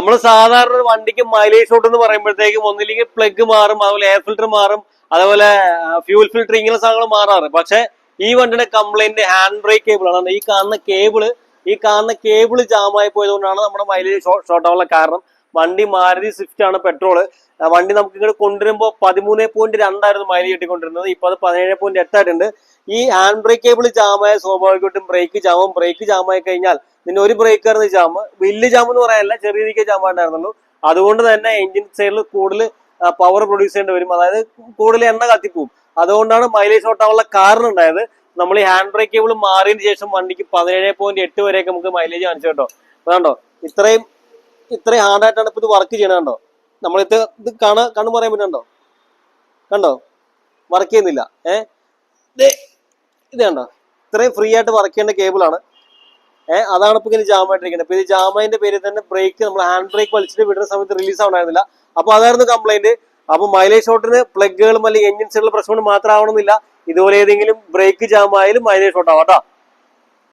നമ്മൾ സാധാരണ ഒരു വണ്ടിക്ക് മൈലേജ് ഷോട്ട് എന്ന് പറയുമ്പോഴത്തേക്കും ഒന്നില്ലെങ്കിൽ പ്ലഗ് മാറും, അതുപോലെ എയർ ഫിൽറ്റർ മാറും, അതേപോലെ ഫ്യൂൽ ഫിൽറ്റർ, ഇങ്ങനെ സാധനങ്ങൾ മാറാറ്. പക്ഷെ ഈ വണ്ടിയുടെ കംപ്ലൈന്റ് ഹാൻഡ് ബ്രേക്ക് കേബിൾ ആണ്. ഈ കാണുന്ന കേബിള് ജാമായി പോയതുകൊണ്ടാണ് നമ്മുടെ മൈലേജ് ഷോർട്ട് ആവാനുള്ള കാരണം. വണ്ടി മാരുതി സ്വിഫ്റ്റ് ആണ്, പെട്രോള്. വണ്ടി നമുക്ക് ഇങ്ങോട്ട് കൊണ്ടുവരുമ്പോൾ 13.2 മൈലേജ് കിട്ടിക്കൊണ്ടിരുന്നത്. ഇപ്പൊ അത് 17.8 ആയിട്ടുണ്ട്. ഈ ഹാൻഡ് ബ്രേക്ക് കേബിൾ ജാമായ സ്വാഭാവികമായിട്ടും ബ്രേക്ക് ജാമായി കഴിഞ്ഞാൽ പിന്നെ ഒരു ബ്രേക്കറിന് ജാം, വലിയ ജാം എന്ന് പറയാനല്ല, ചെറിയ രീതിക്ക് ജാം ഉണ്ടായിരുന്നുള്ളൂ. അതുകൊണ്ട് തന്നെ എഞ്ചിൻ സൈഡിൽ കൂടുതൽ പവർ പ്രൊഡ്യൂസ് ചെയ്യേണ്ടി വരും, അതായത് കൂടുതൽ എണ്ണ കത്തിപ്പോവും. അതുകൊണ്ടാണ് മൈലേജ് ഷോർട്ട് ആവാനുള്ള കാരണം ഉണ്ടായത്. നമ്മൾ ഈ ഹാൻഡ് ബ്രേക്ക് കേബിൾ മാറിയതിന് ശേഷം വണ്ടിക്ക് 17.8 വരെയൊക്കെ നമുക്ക് മൈലേജ് കാണിച്ചു കേട്ടോ. അതുകൊണ്ടോ ഇത്രയും ഹാർഡായിട്ടാണ് ഇപ്പൊ ഇത് വർക്ക് ചെയ്യണത്. കണ്ടോ, നമ്മളിത് കണ്ണു പറയാൻ പറ്റുന്നുണ്ടോ? കണ്ടോ, വർക്ക് ചെയ്യുന്നില്ല. ഇത് കണ്ടോ, ഇത്രയും ഫ്രീ ആയിട്ട് വർക്ക് ചെയ്യേണ്ട കേബിളാണ്. അതാണ് ഇപ്പൊ ഇങ്ങനെ ജാമായിട്ടിരിക്കുന്നത്. ഇപ്പൊ ഇത് ജാമതിന്റെ പേരിൽ തന്നെ ബ്രേക്ക്, നമ്മൾ ഹാൻഡ് ബ്രേക്ക് വലിച്ചിട്ട് വിടുന്ന സമയത്ത് റിലീസ് ആവണമായിരുന്നില്ല. അപ്പൊ അതായിരുന്നു കംപ്ലൈന്റ്. അപ്പൊ മൈലേജ് ഷോട്ടിന് പ്ലഗുകളും അല്ലെങ്കിൽ എഞ്ചിൻ സൈഡിലുള്ള പ്രശ്നം കൊണ്ട് മാത്രം ആവണമെന്നില്ല. ഇതുപോലെ ഏതെങ്കിലും ബ്രേക്ക് ജാം ആയാലും മൈലേജ് ഷോട്ട് ആവാം കേട്ടോ.